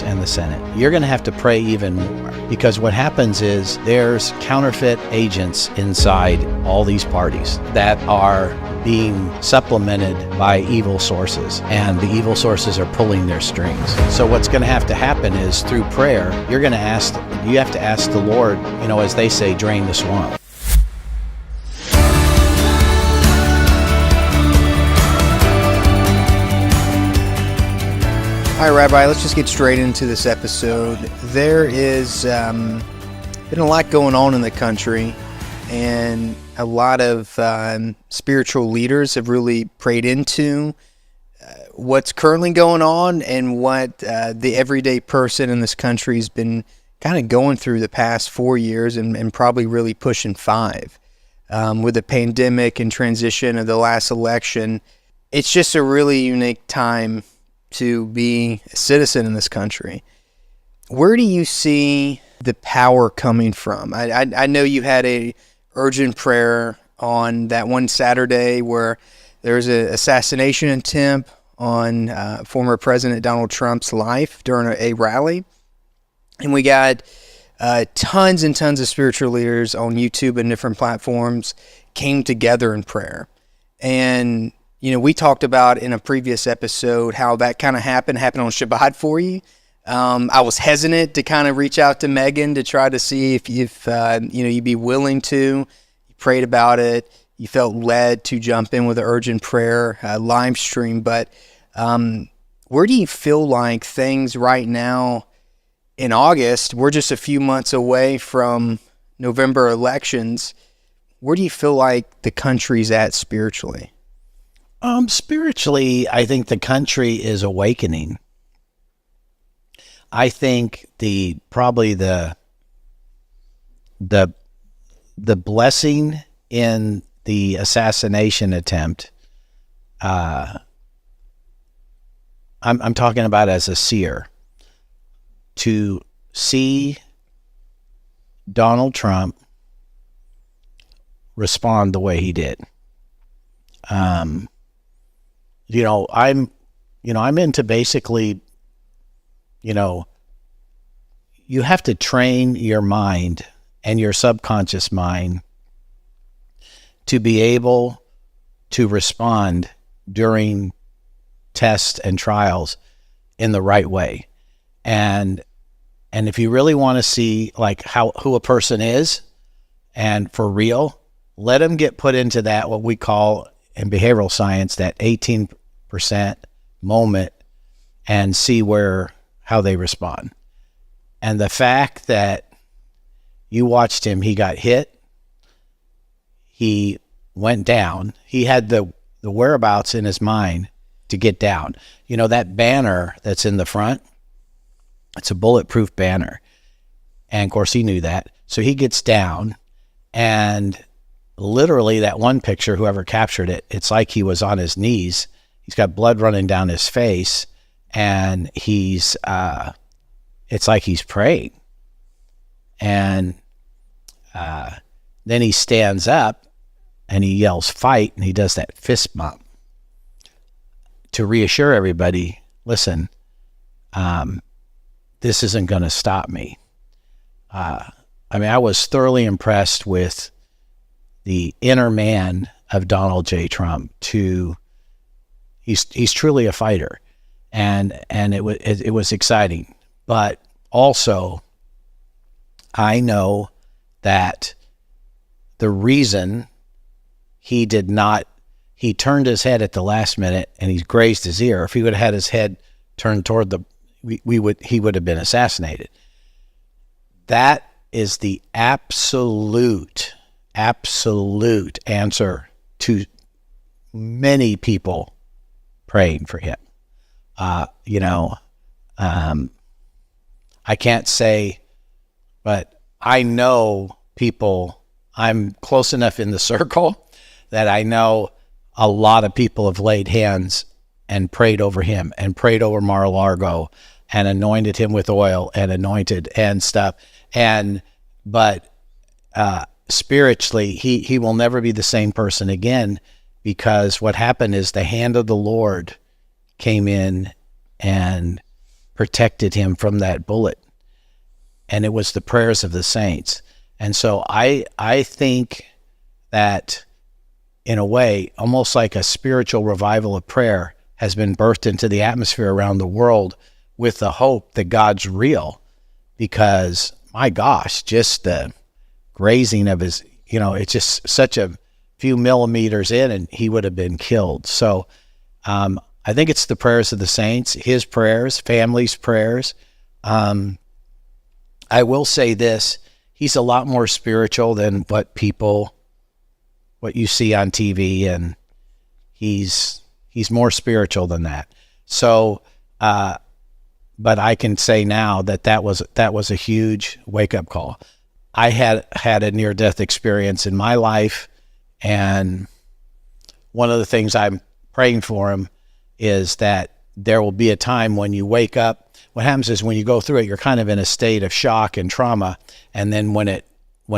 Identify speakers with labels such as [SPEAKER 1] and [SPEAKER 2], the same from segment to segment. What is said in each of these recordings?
[SPEAKER 1] and the Senate. You're going to have to pray even more, because what happens is there's counterfeit agents inside all these parties that are being supplemented by evil sources, and the evil sources are pulling their strings. So what's going to have to happen is through prayer, you have to ask the Lord, as they say, drain the swamp.
[SPEAKER 2] All right, Rabbi, let's just get straight into this episode. There is been a lot going on in the country, and a lot of spiritual leaders have really prayed into what's currently going on and what the everyday person in this country has been kind of going through the past 4 years and probably really pushing 5. With the pandemic and transition of the last election, it's just a really unique time to be a citizen in this country. Where do you see the power coming from? I know you had a urgent prayer on that one Saturday where there was an assassination attempt on former President Donald Trump's life during a rally. And we got tons and tons of spiritual leaders on YouTube and different platforms came together in prayer. And we talked about in a previous episode how that kind of happened on Shabbat for you. I was hesitant to kind of reach out to Megan to try to see if you'd be willing to. You prayed about it. You felt led to jump in with an urgent prayer live stream. But where do you feel like things right now in August? We're just a few months away from November elections. Where do you feel like the country's at spiritually?
[SPEAKER 1] Spiritually, I think the country is awakening. I think probably the blessing in the assassination attempt, I'm talking about as a seer, to see Donald Trump respond the way he did. I'm into basically, you have to train your mind and your subconscious mind to be able to respond during tests and trials in the right way. And if you really want to see like who a person is and for real, let them get put into that, what we call in behavioral science, that 18% moment, and see how they respond. And the fact that you watched him, he got hit, he went down, he had the whereabouts in his mind to get down. That banner that's in the front, it's a bulletproof banner. And of course he knew that. So he gets down, and literally that one picture, whoever captured it, it's like he was on his knees. He's got blood running down his face, and it's like he's praying. And then he stands up and he yells fight, and he does that fist bump to reassure everybody, listen, this isn't going to stop me. I was thoroughly impressed with the inner man of Donald J. Trump. He's truly a fighter, and it was exciting. But also, I know that the reason he turned his head at the last minute and he grazed his ear. If he would have had his head turned toward he would have been assassinated. That is the absolute answer to many people praying for him. I can't say, but I know people, I'm close enough in the circle that I know a lot of people have laid hands and prayed over him and prayed over Mar-a-Lago and anointed him with oil and anointed and stuff. But spiritually, he will never be the same person again, because what happened is the hand of the Lord came in and protected him from that bullet. And it was the prayers of the saints. And so I think that, in a way, almost like a spiritual revival of prayer has been birthed into the atmosphere around the world with the hope that God's real. Because, my gosh, just the grazing of his, it's just such a few millimeters in and he would have been killed. So I think it's the prayers of the saints, his prayers, family's prayers. I will say this, he's a lot more spiritual than what you see on TV, and he's more spiritual than that. So, but I can say now that was a huge wake-up call. I had a near-death experience in my life, and one of the things I'm praying for him is that there will be a time when you wake up. What happens is when you go through it, you're kind of in a state of shock and trauma, and then when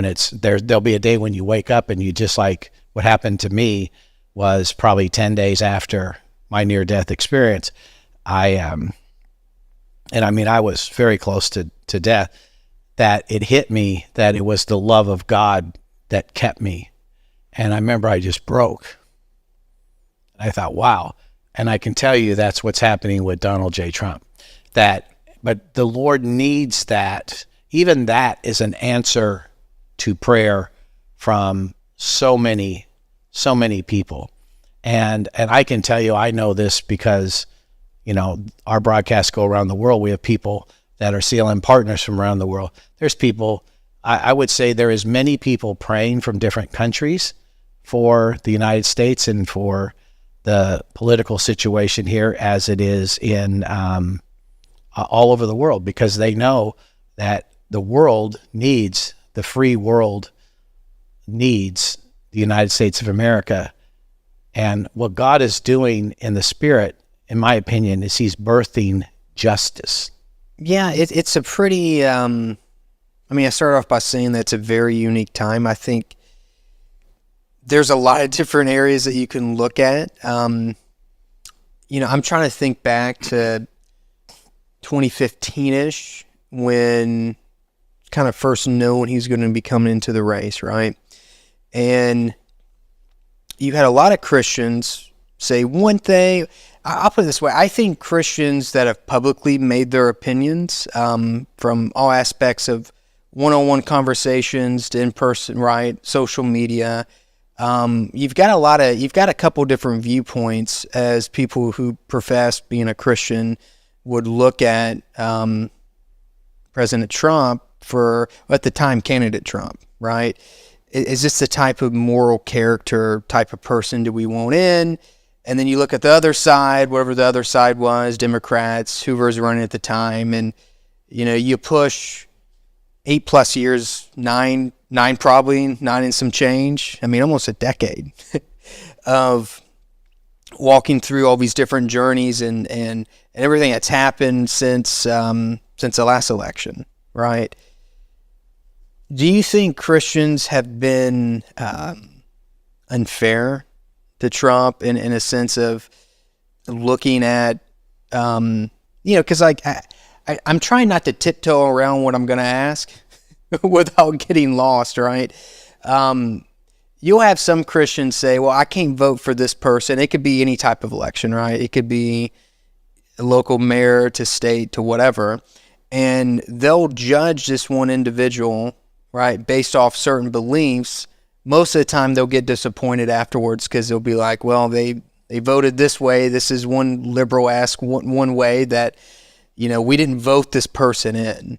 [SPEAKER 1] it's there, there'll be a day when you wake up and you just, like what happened to me was probably 10 days after my near-death experience. I was very close to death, that it hit me that it was the love of God that kept me. And I remember I just broke. I thought, wow. And I can tell you that's what's happening with Donald J. Trump. But the Lord needs that. Even that is an answer to prayer from so many people. And I can tell you, I know this because, our broadcasts go around the world. We have people that are CLM partners from around the world. There's people, I would say there is many people praying from different countries for the United States and for the political situation here as it is in all over the world, because they know that the free world needs the United States of America. And what God is doing in the spirit, in my opinion, is he's birthing justice.
[SPEAKER 2] Yeah, it's a pretty, I started off by saying that it's a very unique time. I think there's a lot of different areas that you can look at. I'm trying to think back to 2015-ish when kind of first known he's going to be coming into the race, right? And you had a lot of Christians say one thing. I'll put it this way. I think Christians that have publicly made their opinions from all aspects of one-on-one conversations to in-person, right, social media, you've got a couple different viewpoints as people who profess being a Christian would look at President Trump at the time, candidate Trump, right? Is this the type of moral character type of person do we want in? And then you look at the other side, whatever the other side was, Democrats, whoever's running at the time, and you push 8+ years, nine probably, 9 and some change. Almost a decade of walking through all these different journeys and everything that's happened since the last election, right? Do you think Christians have been unfair to Trump in a sense of looking at, because I'm trying not to tiptoe around what I'm going to ask without getting lost, right? You'll have some Christians say, well, I can't vote for this person. It could be any type of election, right? It could be a local mayor to state to whatever. And they'll judge this one individual, right, based off certain beliefs. Most of the time they'll get disappointed afterwards because they'll be like, well, they voted this way. This is one liberal ask one way that, we didn't vote this person in.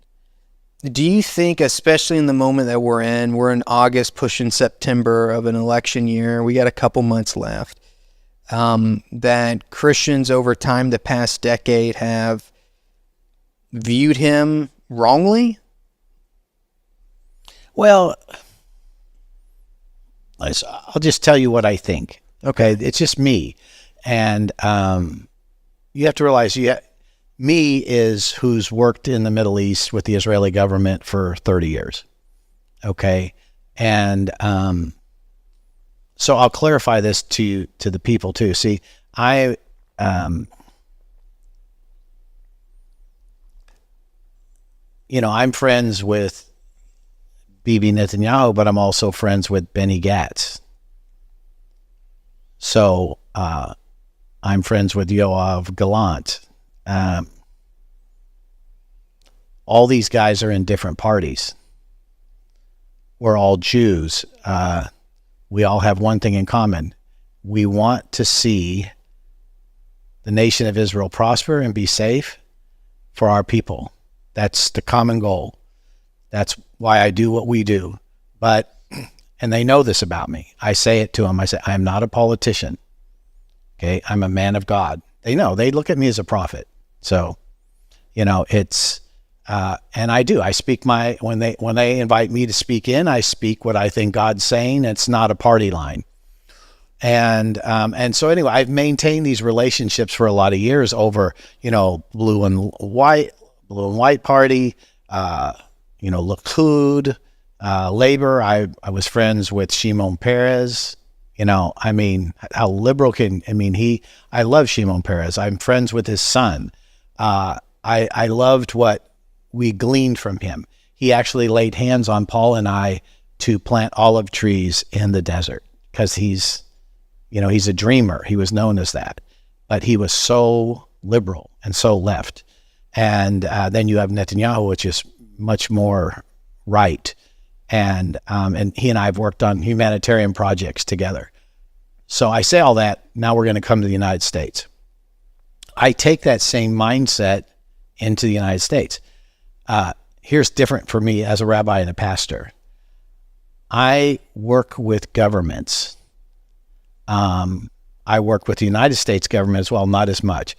[SPEAKER 2] Do you think, especially in the moment that we're in August pushing September of an election year, we got a couple months left, that Christians over time, the past decade, have viewed him wrongly?
[SPEAKER 1] Well, I'll just tell you what I think. Okay, it's just me. And you have to realize, me is who's worked in the Middle East with the Israeli government for 30 years. Okay. And so I'll clarify this to the people too. See, I'm friends with Bibi Netanyahu, but I'm also friends with Benny Gantz. So I'm friends with Yoav Gallant. All these guys are in different parties. We're all Jews. We all have one thing in common. We want to see the nation of Israel prosper and be safe for our people. That's the common goal. That's why I do what we do. And they know this about me. I say it to them. I say, I'm not a politician. Okay. I'm a man of God. They know. They look at me as a prophet. So, it's, and I do. I speak when they invite me to speak in, I speak what I think God's saying. It's not a party line. And so anyway, I've maintained these relationships for a lot of years over, blue and white party, Likud, labor. I was friends with Shimon Peres. How liberal I love Shimon Peres. I'm friends with his son. I loved what we gleaned from him. He actually laid hands on Paul and I to plant olive trees in the desert because he's a dreamer. He was known as that, but he was so liberal and so left. And then you have Netanyahu, which is much more right. And he and I have worked on humanitarian projects together. So I say all that. Now we're going to come to the United States. I take that same mindset into the United States. Here's different for me as a rabbi and a pastor. I work with governments. I work with the United States government as well, not as much.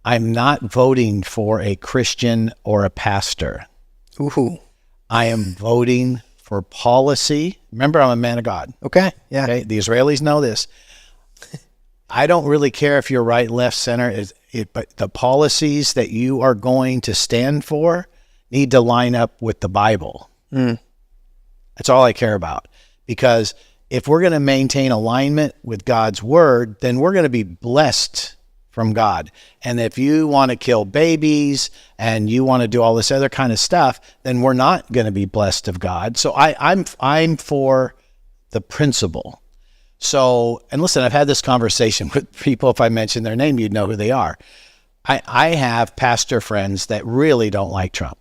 [SPEAKER 1] I'm not voting for a Christian or a pastor.
[SPEAKER 2] Ooh.
[SPEAKER 1] I am voting for policy. Remember, I'm a man of God.
[SPEAKER 2] Okay. Yeah.
[SPEAKER 1] Okay. The Israelis know this. I don't really care if you're right, left, center, but the policies that you are going to stand for need to line up with the Bible. That's all I care about. Because if we're going to maintain alignment with God's word, then we're going to be blessed from God. And if you want to kill babies and you want to do all this other kind of stuff, then we're not going to be blessed of God. So I'm for the principle. So, and listen, I've had this conversation with people. If I mention their name, you'd know who they are. I have pastor friends that really don't like Trump.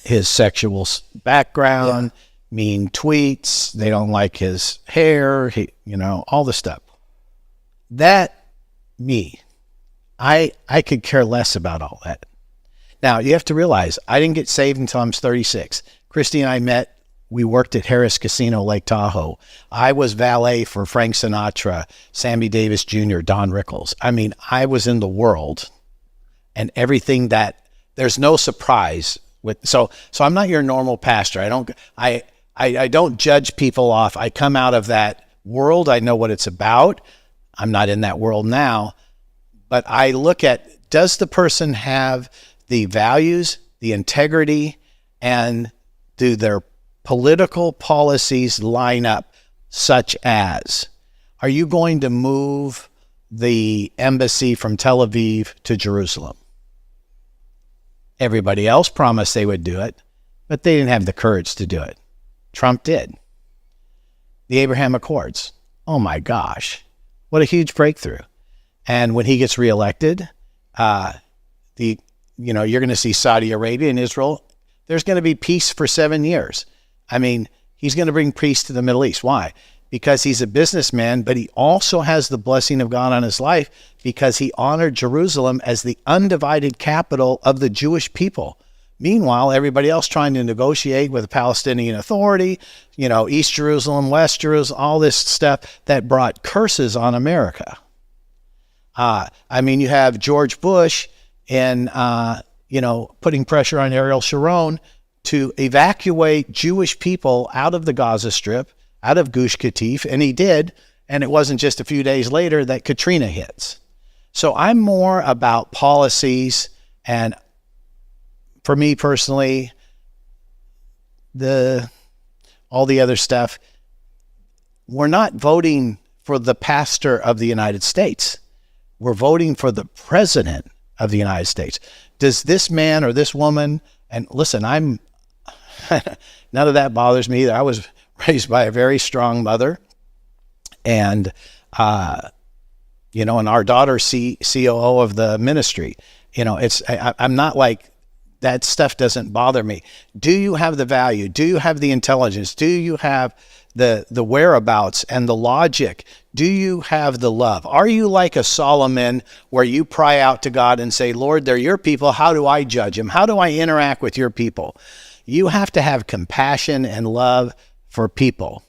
[SPEAKER 1] His sexual background, mean tweets. They don't like his hair, all the stuff. I could care less about all that. Now, you have to realize, I didn't get saved until I was 36. Christy and I met. We worked at Harris Casino, Lake Tahoe. I was valet for Frank Sinatra, Sammy Davis Jr., Don Rickles. I was in the world, and everything that there's no surprise with. So I'm not your normal pastor. I don't judge people off. I come out of that world. I know what it's about. I'm not in that world now, but I look at, does the person have the values, the integrity, and do their political policies line up, such as, are you going to move the embassy from Tel Aviv to Jerusalem? Everybody else promised they would do it, but they didn't have the courage to do it. Trump did. The Abraham Accords. Oh my gosh, what a huge breakthrough. And when he gets reelected, you're going to see Saudi Arabia and Israel. There's going to be peace for 7 years. He's going to bring peace to the Middle East. Why? Because he's a businessman, but he also has the blessing of God on his life because he honored Jerusalem as the undivided capital of the Jewish people. Meanwhile, everybody else trying to negotiate with the Palestinian Authority, East Jerusalem, West Jerusalem, all this stuff that brought curses on America. You have George Bush and, putting pressure on Ariel Sharon to evacuate Jewish people out of the Gaza Strip, out of Gush Katif, and he did, and it wasn't just a few days later that Katrina hits. So I'm more about policies, and for me personally, all the other stuff, we're not voting for the pastor of the United States. We're voting for the president of the United States. Does this man or this woman, and listen, none of that bothers me either. I was raised by a very strong mother, and, and our daughter's COO of the ministry. I'm not like, that stuff doesn't bother me. Do you have the value? Do you have the intelligence? Do you have the whereabouts and the logic? Do you have the love? Are you like a Solomon where you cry out to God and say, Lord, they're your people. How do I judge them? How do I interact with your people? You have to have compassion and love for people.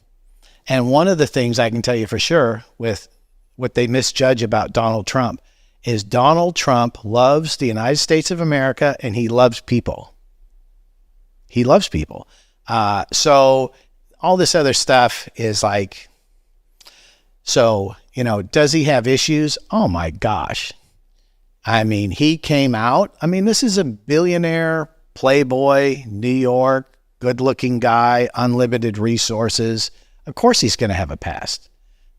[SPEAKER 1] And one of the things I can tell you for sure with what they misjudge about Donald Trump is Donald Trump loves the United States of America, and he loves people. He loves people. So all this other stuff is like, does he have issues? Oh my gosh. I mean, he came out. I mean, this is a billionaire, playboy, New York, good-looking guy, unlimited resources. Of course he's going to have a past.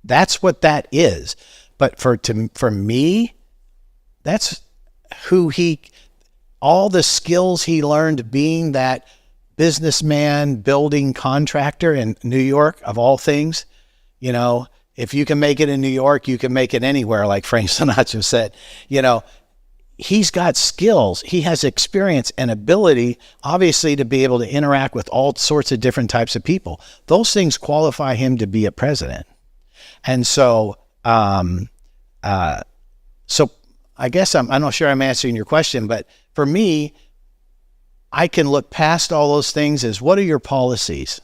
[SPEAKER 1] That's what that is. But for me, that's who all the skills he learned being that businessman, building contractor in New York, of all things. If you can make it in New York, you can make it anywhere, like Frank Sinatra said. He's got skills. He has experience and ability, obviously, to be able to interact with all sorts of different types of people. Those things qualify him to be a president. And so, I guess I'm not sure I'm answering your question, but for me, I can look past all those things as, what are your policies?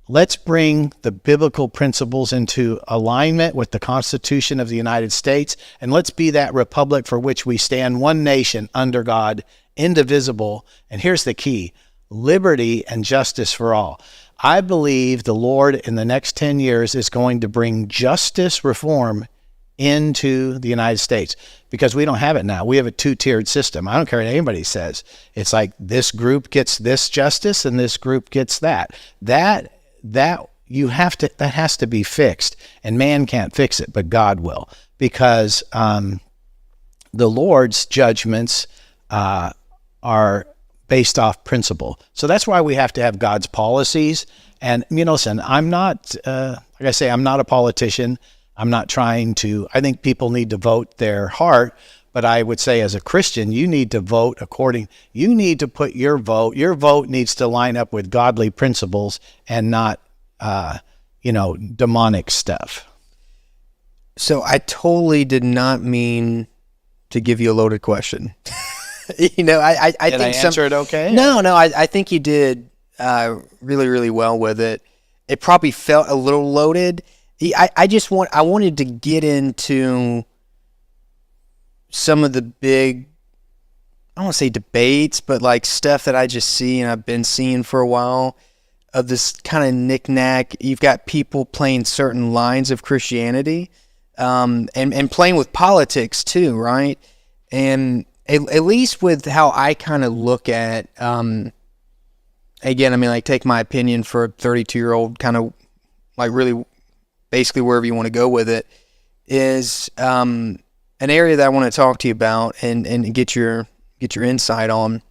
[SPEAKER 1] Let's bring the biblical principles into alignment with the Constitution of the United States, and let's be that republic for which we stand, one nation under God, indivisible. And here's the key: liberty and justice for all. I believe the Lord in the next 10 years is going to bring justice reform into the United States, because we don't have it now. We have a two-tiered system. I don't care what anybody says. It's like this group gets this justice and this group gets that. That has to be fixed, and man can't fix it, but God will, because the Lord's judgments are based off principle. So that's why we have to have God's policies. And listen, I'm not like I say, I'm not a politician. I'm not trying to, I think people need to vote their heart, but I would say as a Christian, you need to vote you need to put your vote needs to line up with godly principles and not, demonic stuff.
[SPEAKER 2] So I totally did not mean to give you a loaded question. I think
[SPEAKER 1] I answer it okay?
[SPEAKER 2] No, I think you did really, really well with it. It probably felt a little loaded. I wanted to get into some of the big, I don't want to say debates, but like stuff that I just see and I've been seeing for a while, of this kind of knick-knack. You've got people playing certain lines of Christianity, and playing with politics too, right? At least with how I kind of look at, again, I mean, like, take my opinion for a 32-year-old, kind of like really basically wherever you want to go with it, is an area that I want to talk to you about and get your insight on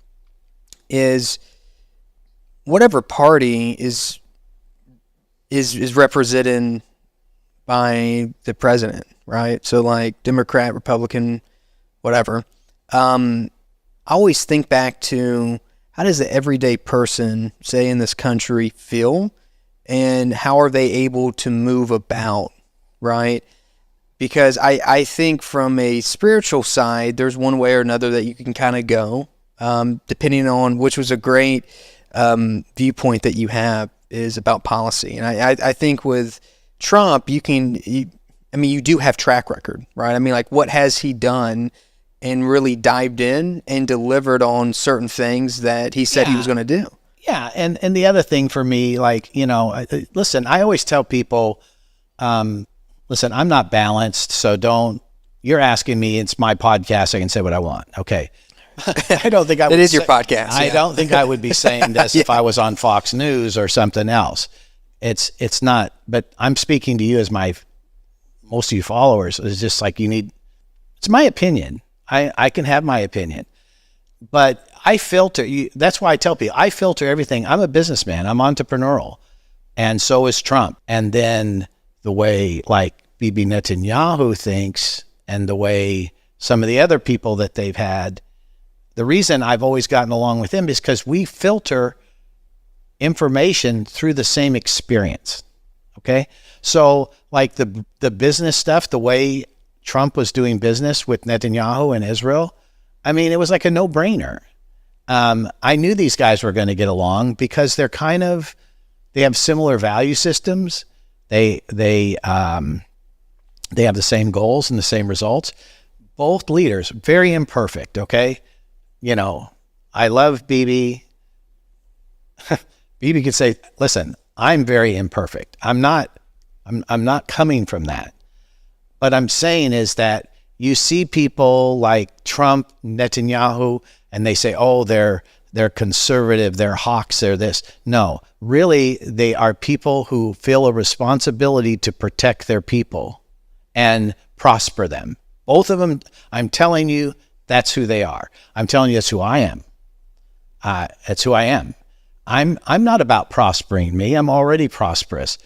[SPEAKER 2] is whatever party is represented by the president, right? So like Democrat, Republican, whatever. I always think back to, how does the everyday person, say in this country, feel? And how are they able to move about, right? Because I think from a spiritual side, there's one way or another that you can kind of go, depending on, which was a great viewpoint that you have, is about policy. And I think with Trump, you do have track record, right? I mean, like, what has he done and really dived in and delivered on certain things that he said he was going to do?
[SPEAKER 1] Yeah, and the other thing for me, like, listen, I always tell people, listen, I'm not balanced, so you're asking me, it's my podcast, I can say what I want, okay? I don't think I would.
[SPEAKER 2] It is your podcast.
[SPEAKER 1] I don't think I would be saying this if I was on Fox News or something else. It's not, but I'm speaking to you as most of you followers. It's just like it's my opinion. I can have my opinion. But I filter. That's why I tell people, I filter everything. I'm a businessman. I'm entrepreneurial. And so is Trump. And then the way like Bibi Netanyahu thinks and the way some of the other people that they've had, the reason I've always gotten along with him is because we filter information through the same experience. Okay? So like the business stuff, the way Trump was doing business with Netanyahu and Israel, I mean, it was like a no-brainer. I knew these guys were going to get along because they have similar value systems. They have the same goals and the same results. Both leaders, very imperfect, okay? You know, I love Bibi. Bibi could say, listen, I'm very imperfect. I'm not coming from that. What I'm saying is that you see people like Trump, Netanyahu, and they say, oh, they're conservative, they're hawks, they're this. No, really, they are people who feel a responsibility to protect their people and prosper them. Both of them, I'm telling you, that's who they are. I'm telling you, that's who I am. That's who I am. I'm not about prospering me. I'm already prosperous.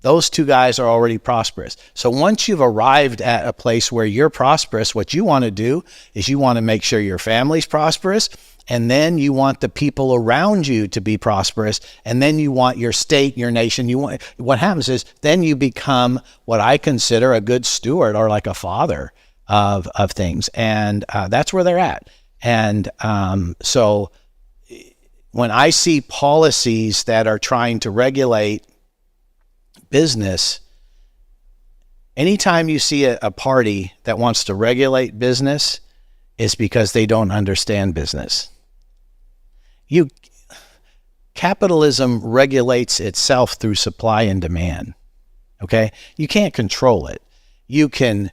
[SPEAKER 1] Those two guys are already prosperous. So once you've arrived at a place where you're prosperous, what you want to do is you want to make sure your family's prosperous, and then you want the people around you to be prosperous, and then you want your state, your nation. What happens is then you become what I consider a good steward or like a father of things, and that's where they're at. And so when I see policies that are trying to regulate business, anytime you see a party that wants to regulate business, it's because they don't understand business. Capitalism regulates itself through supply and demand. Okay? You can't control it. You can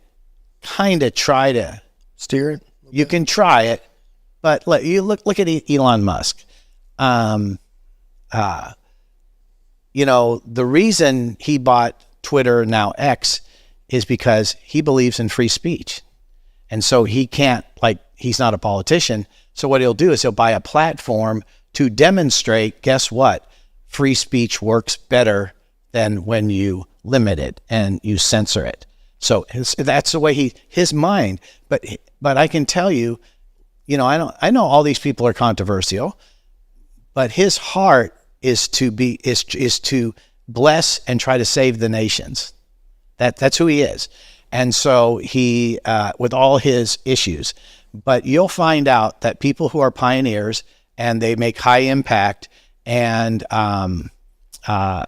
[SPEAKER 1] kind of try to
[SPEAKER 2] steer it.
[SPEAKER 1] You can try it, but look at Elon Musk. You know, the reason he bought Twitter, now X, is because he believes in free speech. And so he can't, he's not a politician. So what he'll do is he'll buy a platform to demonstrate, guess what? Free speech works better than when you limit it and you censor it. So that's the way his mind. But I can tell you, you know, I know all these people are controversial, but his heart is to bless and try to save the nations. That's who he is. And so he, with all his issues, but you'll find out that people who are pioneers and they make high impact, and I'll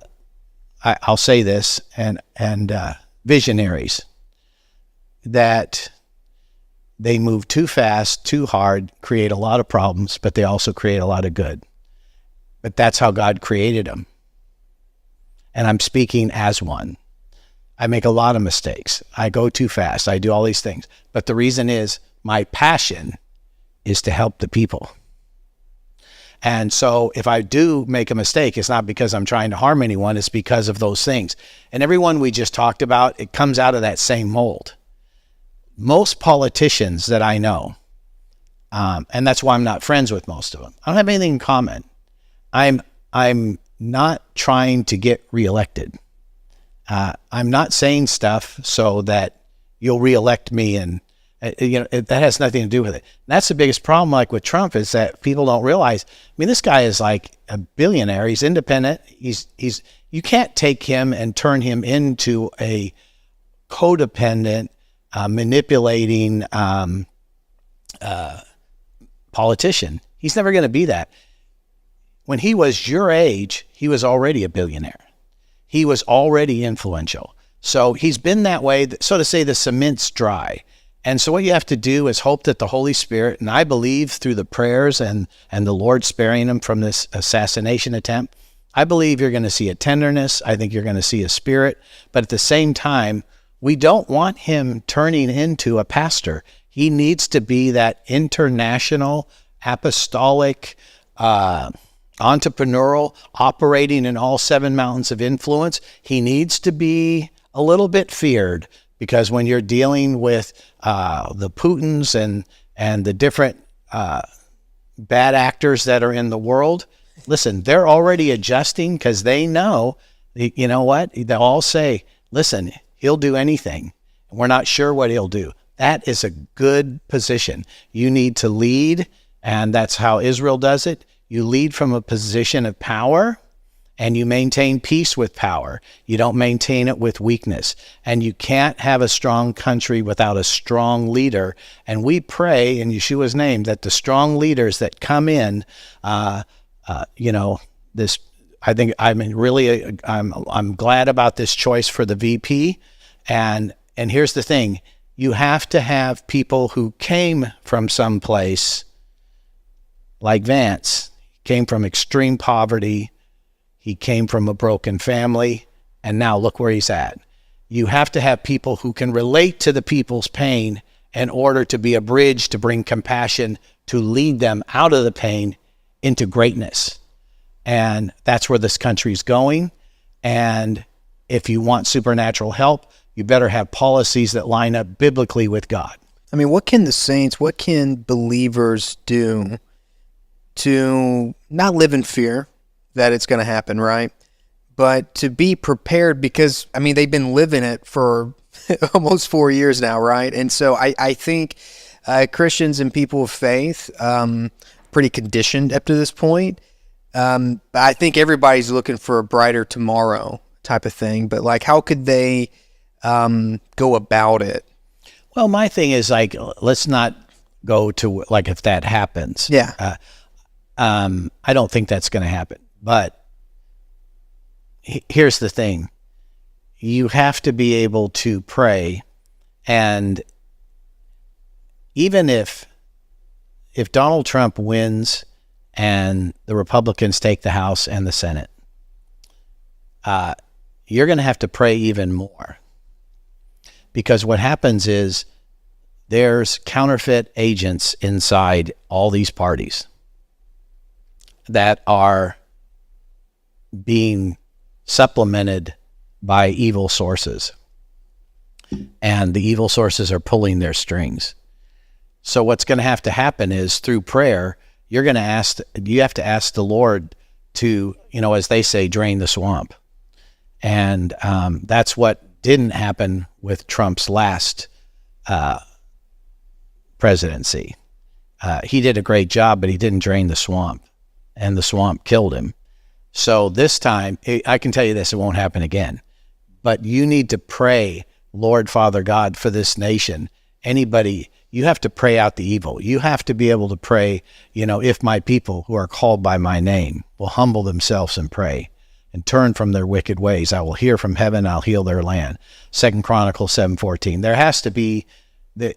[SPEAKER 1] say this, and visionaries, that they move too fast, too hard, create a lot of problems, but they also create a lot of good. But that's how God created them. And I'm speaking as one. I make a lot of mistakes. I go too fast. I do all these things. But the reason is my passion is to help the people. And so if I do make a mistake, it's not because I'm trying to harm anyone. It's because of those things. And everyone we just talked about, it comes out of that same mold. Most politicians that I know, and that's why I'm not friends with most of them, I don't have anything in common. I'm not trying to get reelected. I'm not saying stuff so that you'll reelect me, and that has nothing to do with it. And that's the biggest problem, like with Trump, is that people don't realize. I mean, this guy is like a billionaire. He's independent. You can't take him and turn him into a codependent, manipulating politician. He's never going to be that. When he was your age, he was already a billionaire. He was already influential. So he's been that way, so to say, the cement's dry. And so what you have to do is hope that the Holy Spirit, and I believe through the prayers and the Lord sparing him from this assassination attempt, I believe you're going to see a tenderness. I think you're going to see a spirit. But at the same time, we don't want him turning into a pastor. He needs to be that international, apostolic, entrepreneurial, operating in all 7 mountains of influence. He needs to be a little bit feared, because when you're dealing with the Putins and the different bad actors that are in the world, listen, they're already adjusting because they know, you know what? They'll all say, listen, he'll do anything. We're not sure what he'll do. That is a good position. You need to lead, and that's how Israel does it. You lead from a position of power, and you maintain peace with power. You don't maintain it with weakness. And you can't have a strong country without a strong leader. And we pray in Yeshua's name that the strong leaders that come in, this, I think I'm glad about this choice for the VP. And here's the thing, you have to have people who came from someplace like Vance, came from extreme poverty. He came from a broken family, and now look where he's at. You have to have people who can relate to the people's pain in order to be a bridge to bring compassion, to lead them out of the pain into greatness. And that's where this country's going. And if you want supernatural help, you better have policies that line up biblically with God.
[SPEAKER 2] I mean, what can the saints, what can believers do to not live in fear that it's going to happen, right? But to be prepared, because, I mean, they've been living it for almost 4 years now, right? And so I think Christians and people of faith, pretty conditioned up to this point. But I think everybody's looking for a brighter tomorrow type of thing. But, like, how could they go about it?
[SPEAKER 1] Well, my thing is, like, let's not go to, like, if that happens.
[SPEAKER 2] Yeah.
[SPEAKER 1] I don't think that's going to happen. But here's the thing. You have to be able to pray. And even if Donald Trump wins and the Republicans take the House and the Senate, you're going to have to pray even more. Because what happens is there's counterfeit agents inside all these parties that are being supplemented by evil sources. And the evil sources are pulling their strings. So what's going to have to happen is through prayer, you have to ask the Lord to, as they say, drain the swamp. And that's what didn't happen with Trump's last presidency. He did a great job, but he didn't drain the swamp, and the swamp killed him. So this time, I can tell you this, it won't happen again. But you need to pray, Lord, Father God, for this nation. Anybody, you have to pray out the evil. You have to be able to pray, if my people who are called by my name will humble themselves and pray and turn from their wicked ways, I will hear from heaven, I'll heal their land. 2 Chronicles 7:14. There has to be, to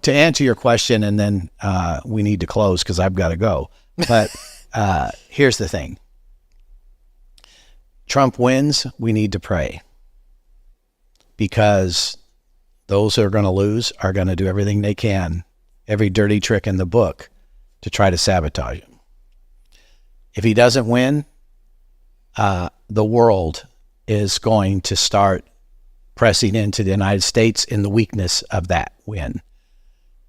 [SPEAKER 1] answer your question, and then we need to close because I've got to go. But here's the thing. Trump wins, we need to pray, because those who are going to lose are going to do everything they can, every dirty trick in the book, to try to sabotage him. If he doesn't win, the world is going to start pressing into the United States in the weakness of that win,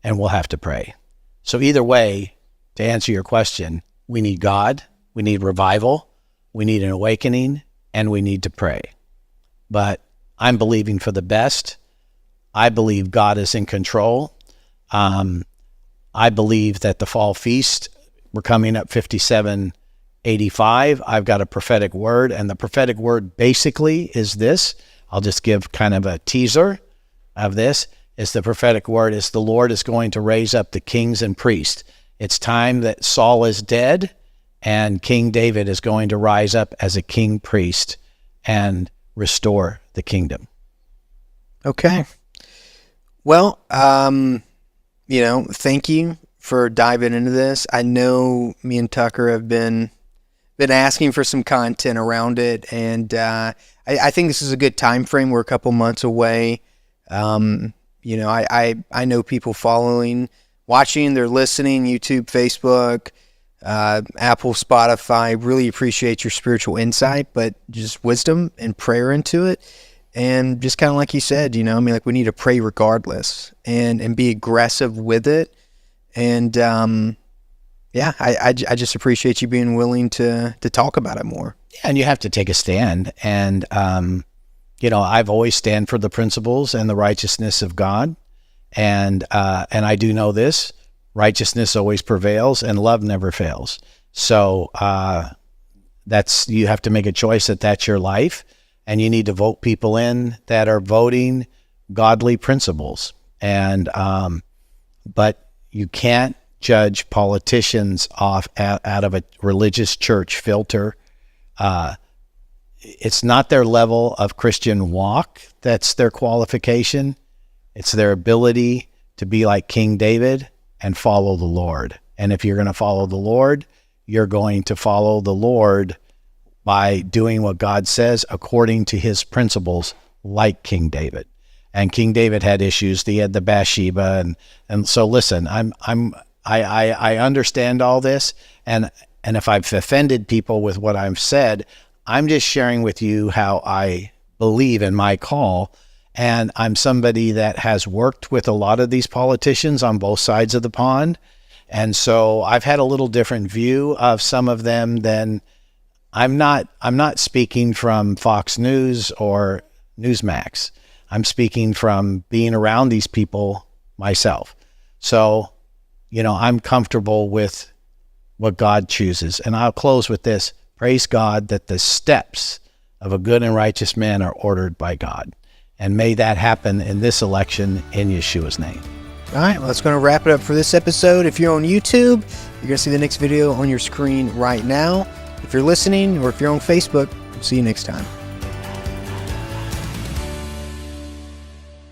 [SPEAKER 1] and we'll have to pray. So either way, to answer your question, we need God, we need revival, we need an awakening, and we need to pray. But I'm believing for the best. I believe God is in control. I believe that the fall feast, we're coming up 5785. I've got a prophetic word, and the prophetic word basically is this. I'll just give kind of a teaser of this. Is the prophetic word is the Lord is going to raise up the kings and priests. It's time that Saul is dead, and King David is going to rise up as a king priest and restore the kingdom.
[SPEAKER 2] Okay. Well, thank you for diving into this. I know me and Tucker have been asking for some content around it, and I think this is a good time frame. We're a couple months away. I know people watching, they're listening, YouTube, Facebook, Apple, Spotify. Really appreciate your spiritual insight, but just wisdom and prayer into it. And just kind of like you said, you know, I mean, like we need to pray regardless and be aggressive with it. And yeah, I just appreciate you being willing to talk about it more.
[SPEAKER 1] And you have to take a stand. And, you know, I've always stand for the principles and the righteousness of God. And I do know this, righteousness always prevails and love never fails. So you have to make a choice that that's your life. And you need to vote people in that are voting godly principles. And but you can't judge politicians off out of a religious church filter. It's not their level of Christian walk that's their qualification. It's their ability to be like King David and follow the Lord. And if you're going to follow the Lord, you're going to follow the Lord by doing what God says according to his principles, like King David. And King David had issues. He had the Bathsheba, and so listen, I understand all this, and if I've offended people with what I've said, I'm just sharing with you how I believe in my call. And I'm somebody that has worked with a lot of these politicians on both sides of the pond. And so I've had a little different view of some of them than I'm not speaking from Fox News or Newsmax. I'm speaking from being around these people myself. So, you know, I'm comfortable with what God chooses. And I'll close with this. Praise God that the steps of a good and righteous man are ordered by God. And may that happen in this election in Yeshua's name.
[SPEAKER 2] All right, well, that's going to wrap it up for this episode. If you're on YouTube, you're going to see the next video on your screen right now. If you're listening or if you're on Facebook, see you next time.